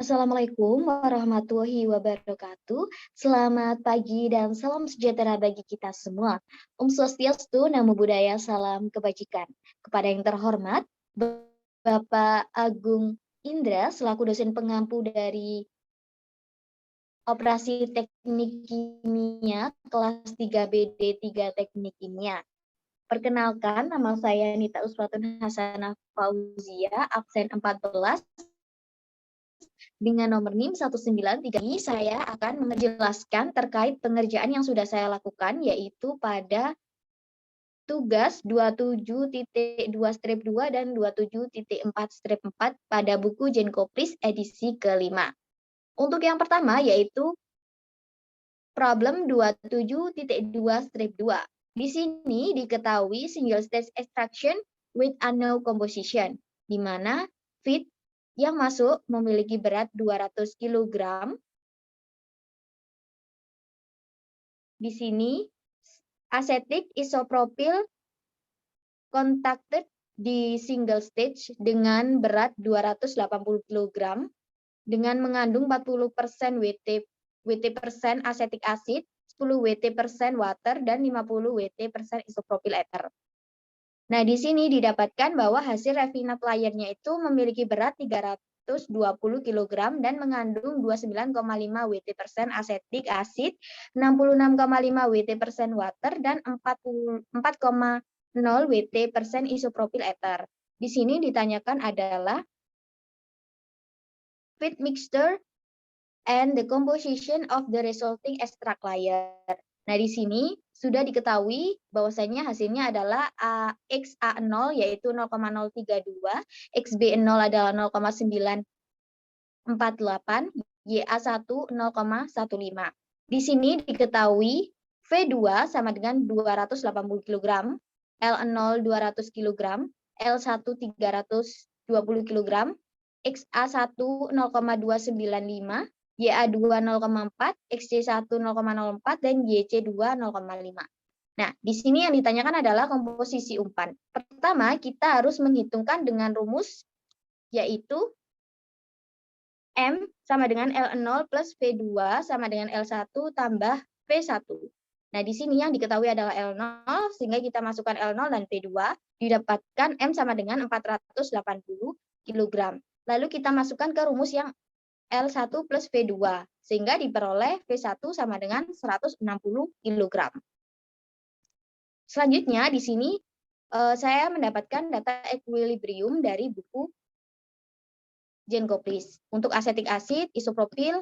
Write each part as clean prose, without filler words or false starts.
Assalamualaikum warahmatullahi wabarakatuh. Selamat pagi dan salam sejahtera bagi kita semua. Om Swastiastu, Namo Buddhaya, salam kebajikan. Kepada yang terhormat, Bapak Agung Indra selaku dosen pengampu dari Operasi Teknik Kimia kelas 3 BD 3 Teknik Kimia. Perkenalkan, nama saya Nita Uswatun Hasanah Fauzia, absen 14 dengan nomor NIM 193. Ini saya akan menjelaskan terkait pengerjaan yang sudah saya lakukan, yaitu pada tugas 27.2-2 dan 27.4-4 pada buku Jenkoplis edisi kelima. Untuk yang pertama yaitu problem 27.2-2. Di sini diketahui single stage extraction with unknown composition, di mana feed yang masuk memiliki berat 200 kg. Di sini asetik isopropil contacted di single stage dengan berat 280 kg dengan mengandung 40% WT% asetik acid, 10 WT% water, dan 50 WT% isopropil ether. Nah, di sini didapatkan bahwa hasil refinat layernya itu memiliki berat 320 kg dan mengandung 29,5 WT% asetik acid, 66,5 WT% water, dan 4,0 WT% isopropil ether. Di sini ditanyakan adalah feed mixture and the composition of the resulting extract layer. Nah, di sini sudah diketahui bahwasanya hasilnya adalah XA0 yaitu 0,032, XB0 adalah 0,948, YA1 0,15. Di sini diketahui V2 sama dengan 280 kg, L0 200 kg, L1 320 kg, XA1 0,295, YA2 0,4, XC1 0,04, dan YC2 0,5. Nah, di sini yang ditanyakan adalah komposisi umpan. Pertama, kita harus menghitungkan dengan rumus, yaitu M sama dengan L0 plus V2 sama dengan L1 tambah V1. Nah, di sini yang diketahui adalah L0, sehingga kita masukkan L0 dan V2, didapatkan M sama dengan 480 kg. Lalu kita masukkan ke rumus yang L1 plus V2, sehingga diperoleh V1 sama dengan 160 kg. Selanjutnya, di sini saya mendapatkan data equilibrium dari buku Jenkoplis. Untuk asetik acid, isopropil,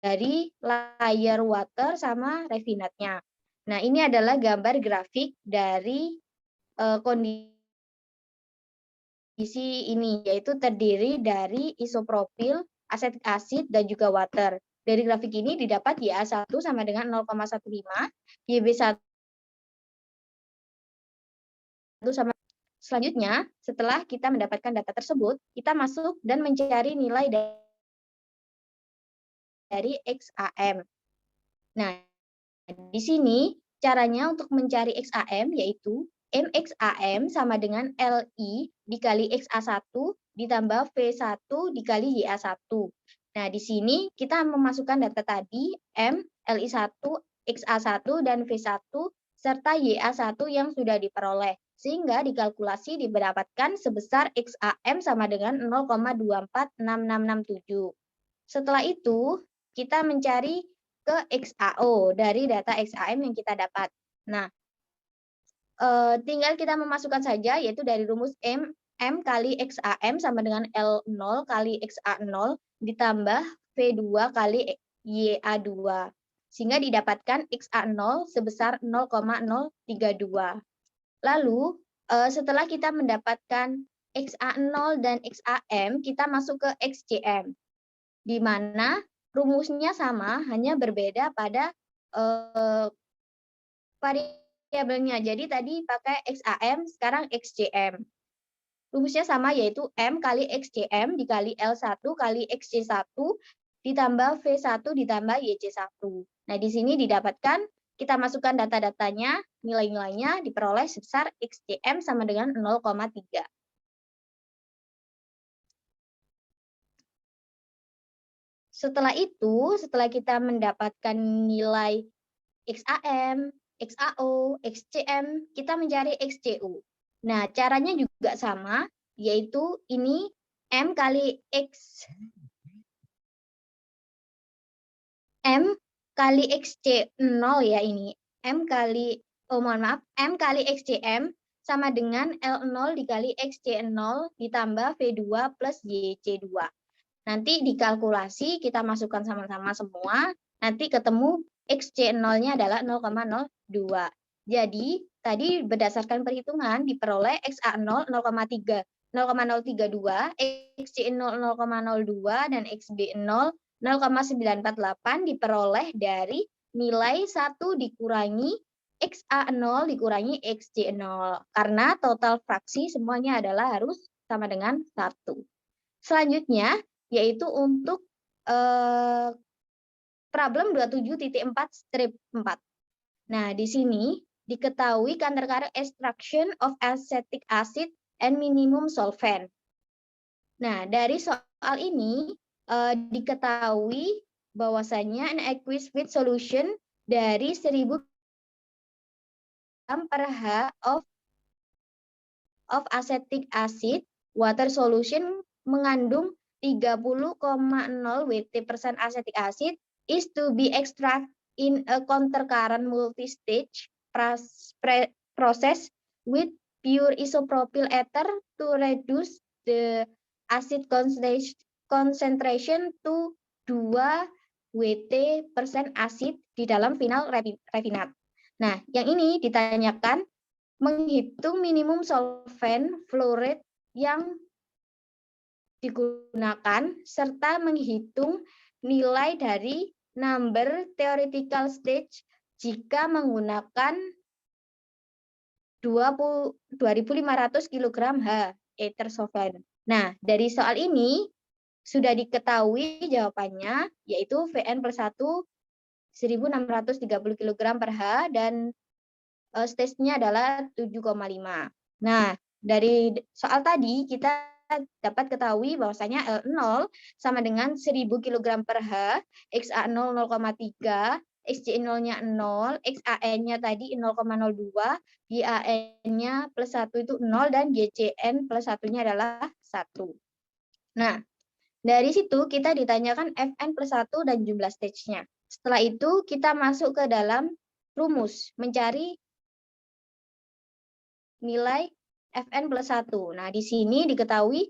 dari layer water sama refinatnya. Nah, ini adalah gambar grafik dari kondisi ini, yaitu terdiri dari isopropil, asetik acid, dan juga water. Dari grafik ini didapat YA1 sama dengan 0,15, YB1 sama. Selanjutnya, setelah kita mendapatkan data tersebut, kita masuk dan mencari nilai dari XAM. Nah, di sini caranya untuk mencari XAM yaitu MXAM sama dengan LI dikali XA1 ditambah V1 dikali YA1. Nah, di sini kita memasukkan data tadi M, LI1, XA1, dan V1 serta YA1 yang sudah diperoleh. Sehingga dikalkulasi didapatkan sebesar XAM sama dengan 0,246667. Setelah itu, kita mencari ke XAO dari data XAM yang kita dapat. Nah, tinggal kita memasukkan saja, yaitu dari rumus M kali XAM sama dengan L0 kali XA0 ditambah V2 kali YA2. Sehingga didapatkan XA0 sebesar 0,032. Lalu, setelah kita mendapatkan XA0 dan XAM, kita masuk ke XCM, di mana rumusnya sama, hanya berbeda pada variabelnya. Jadi tadi pakai XAM, sekarang XCM. Rumusnya sama, yaitu M kali XCM dikali L1 kali XC1 ditambah V1 ditambah YC1. Nah, di sini didapatkan, kita masukkan data-datanya, nilai-nilainya diperoleh sebesar XCM sama dengan 0,3. Setelah kita mendapatkan nilai XAM, XAO, XCM, kita mencari XCU. Nah, caranya juga sama, yaitu ini M kali XC0 ya ini. M kali XCM sama dengan L0 dikali XC0 ditambah V2 plus YC2. Nanti dikalkulasi, kita masukkan sama-sama semua, nanti ketemu XC0-nya adalah 0,02. Jadi, tadi berdasarkan perhitungan diperoleh XA0 0,32, XC0 0,02, dan XB0 0,948 diperoleh dari nilai 1 dikurangi XA0 dikurangi XC0. Karena total fraksi semuanya adalah harus sama dengan 1. Selanjutnya, yaitu untuk problem 27.4-4. Nah, di sini diketahui countercurrent extraction of acetic acid and minimum solvent. Nah, dari soal ini diketahui bahwasanya an aqueous with solution dari 1000 gram per H of acetic acid, water solution mengandung 30,0 Wt% acetic acid is to be extracted in a countercurrent multi-stage process with pure isopropyl ether to reduce the acid concentration to 2 Wt% acid di dalam final refinat. Nah, yang ini ditanyakan menghitung minimum solvent flow rate yang digunakan serta menghitung nilai dari number theoretical stage jika menggunakan 2500 kg H ether solvent. Nah, dari soal ini sudah diketahui jawabannya, yaitu Vn plus 1 1630 kg per H dan stage-nya adalah 7,5. Nah, dari soal tadi kita dapat ketahui bahwasanya L0 sama dengan 1000 kg per H, XA0 0,3, XC0-nya 0, XAN-nya tadi 0,02, YAN-nya plus 1 itu 0, dan YCN plus 1-nya adalah 1. Nah, dari situ kita ditanyakan Fn plus 1 dan jumlah stage-nya. Setelah itu kita masuk ke dalam rumus, mencari nilai Fn plus 1. Nah, di sini diketahui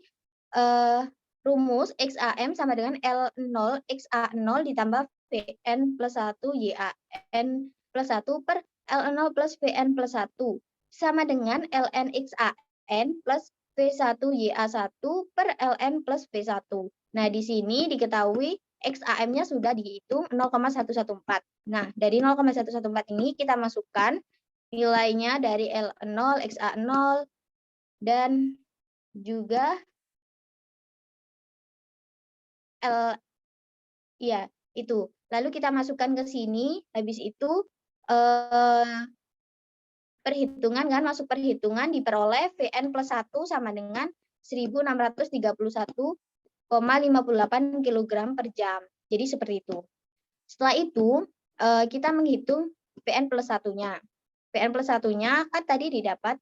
rumus XAM sama dengan L0 XA0 ditambah Vn plus 1 YAN plus 1 per L0 plus Vn plus 1 sama dengan Ln XAN plus V1 YA1 per Ln plus V1. Nah, di sini diketahui XAM-nya sudah dihitung 0,114. Nah, dari 0,114 ini kita masukkan nilainya dari L0, XA0, dan juga ya itu. Lalu kita masukkan ke sini, habis itu perhitungan kan, masuk perhitungan diperoleh Vn plus 1 sama dengan 1631,58 kg per jam. Jadi seperti itu. Setelah itu kita menghitung Vn plus 1-nya. Vn plus 1-nya kan tadi didapat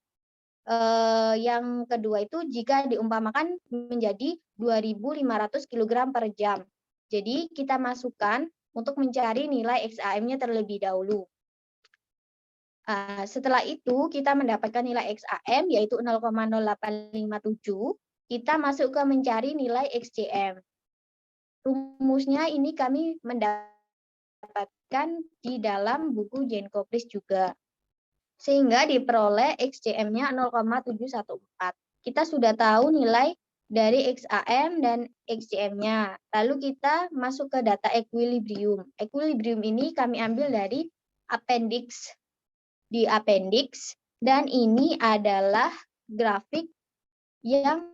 yang kedua itu jika diumpamakan menjadi 2500 kg per jam. Jadi kita masukkan untuk mencari nilai XAM-nya terlebih dahulu. Setelah itu kita mendapatkan nilai XAM yaitu 0,0857. Kita masuk ke mencari nilai XCM. Rumusnya ini kami mendapatkan di dalam buku Jenkoplis juga. Sehingga diperoleh XCM-nya 0,714. Kita sudah tahu nilai dari XAM dan XCM-nya. Lalu kita masuk ke data equilibrium. Equilibrium ini kami ambil dari appendix. Di appendix, dan ini adalah grafik yang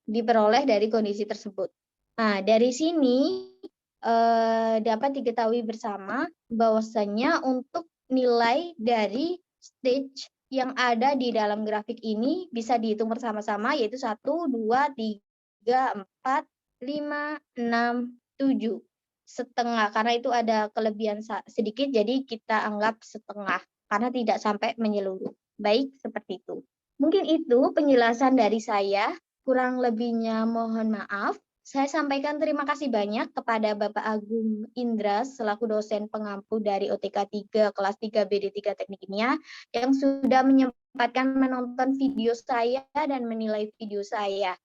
diperoleh dari kondisi tersebut. Nah, dari sini dapat diketahui bersama bahwasanya untuk nilai dari stage yang ada di dalam grafik ini bisa dihitung bersama-sama, yaitu 1, 2, 3, 4, 5, 6, 7. setengah, karena itu ada kelebihan sedikit, jadi kita anggap setengah, karena tidak sampai menyeluruh. Baik, seperti itu. Mungkin itu penjelasan dari saya, kurang lebihnya mohon maaf. Saya sampaikan terima kasih banyak kepada Bapak Agung Indra selaku dosen pengampu dari OTK 3 kelas 3 BD3 Teknik Kimia yang sudah menyempatkan menonton video saya dan menilai video saya.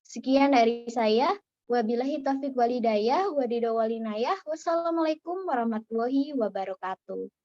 Sekian dari saya. Wabillahi taufiq walhidayah, wadidaw walinayah. Wassalamualaikum warahmatullahi wabarakatuh.